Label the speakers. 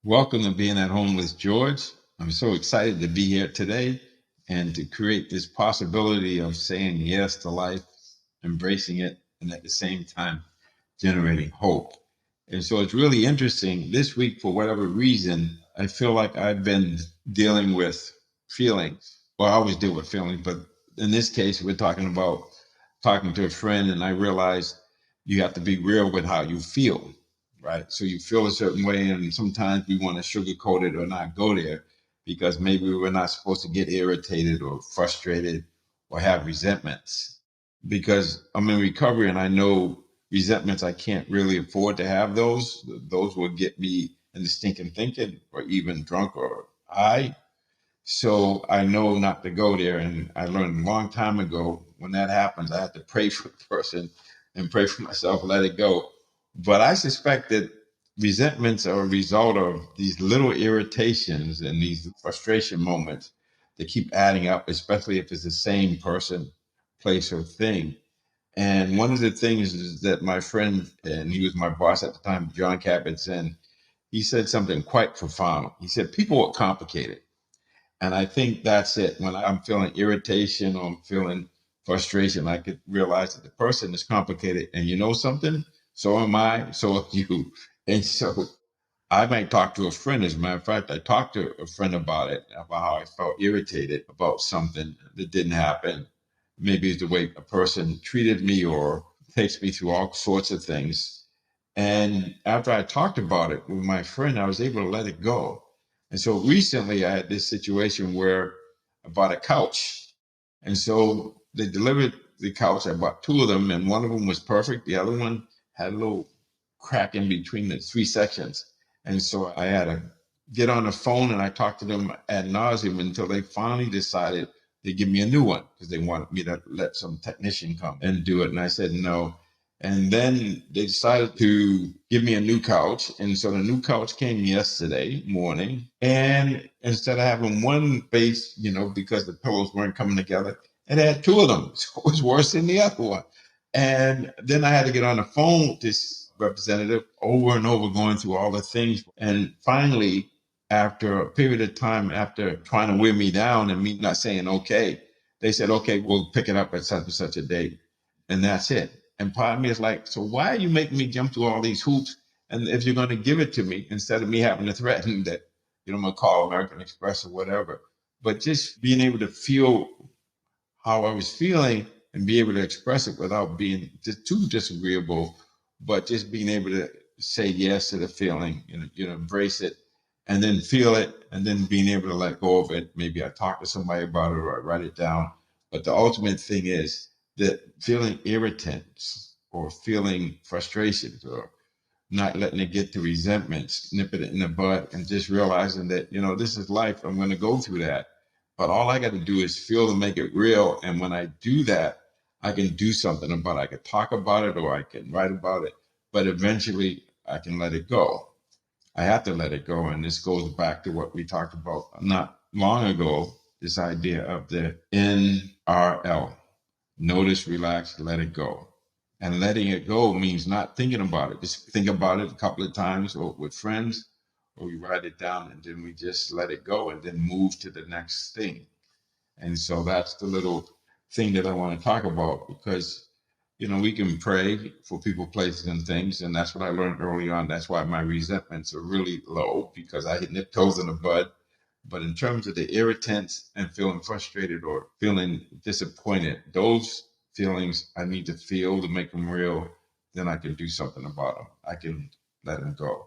Speaker 1: Welcome to Being at Home with George. I'm so excited to be here today and to create this possibility of saying yes to life, embracing it, and at the same time, generating hope. And so it's really interesting. This week, for whatever reason, I feel like I've been dealing with feelings. Well, I always deal with feelings, but in this case, we're talking about talking to a friend, and I realized you have to be real with how you feel, right? So you feel a certain way, and sometimes we want to sugarcoat it or not go there because maybe we're not supposed to get irritated or frustrated or have resentments. Because I'm in recovery and I know resentments, I can't really afford to have those. Those will get me in the stinking thinking or even drunk or high. So I know not to go there. And I learned a long time ago when that happens, I have to pray for the person and pray for myself, let it go. But I suspect that resentments are a result of these little irritations and these frustration moments that keep adding up, especially if it's the same person, place, or thing. And one of the things is that my friend, and he was my boss at the time, Jon Kabat-Zinn, he said something quite profound. He said, people are complicated. And I think that's it. When I'm feeling irritation or I'm feeling frustration, I could realize that the person is complicated. And you know something? So am I, so are you. And so I might talk to a friend. As a matter of fact, I talked to a friend about it, about how I felt irritated about something that didn't happen. Maybe it's the way a person treated me or takes me through all sorts of things. And after I talked about it with my friend, I was able to let it go. And so recently I had this situation where I bought a couch. And so they delivered the couch. I bought two of them, and one of them was perfect. The other one had a little crack in between the three sections. And so I had to get on the phone and I talked to them ad nauseum until they finally decided to give me a new one because they wanted me to let some technician come and do it. And I said no. And then they decided to give me a new couch. And so the new couch came yesterday morning. And instead of having one base, because the pillows weren't coming together, it had two of them. So it was worse than the other one. And then I had to get on the phone with this representative over and over, going through all the things. And finally, after a period of time, after trying to wear me down and me not saying okay, they said, okay, we'll pick it up at such and such a date. And that's it. And part of me is like, so why are you making me jump through all these hoops? And if you're going to give it to me, instead of me having to threaten that, I'm going to call American Express or whatever, but just being able to feel how I was feeling and be able to express it without being just too disagreeable, but just being able to say yes to the feeling, embrace it and then feel it and then being able to let go of it. Maybe I talk to somebody about it or I write it down. But the ultimate thing is that feeling irritants or feeling frustrations or not letting it get to resentments, nipping it in the bud and just realizing that, this is life. I'm going to go through that. But all I got to do is feel and make it real. And when I do that, I can do something about it. I can talk about it or I can write about it. But eventually I can let it go. I have to let it go. And this goes back to what we talked about not long ago, this idea of the NRL. Notice, relax, let it go. And letting it go means not thinking about it. Just think about it a couple of times or with friends, or we write it down and then we just let it go and then move to the next thing. And so that's the little thing that I want to talk about because, we can pray for people, places, and things. And that's what I learned early on. That's why my resentments are really low because I hit nip toes in the bud. But in terms of the irritants and feeling frustrated or feeling disappointed, those feelings I need to feel to make them real. Then I can do something about them. I can let them go.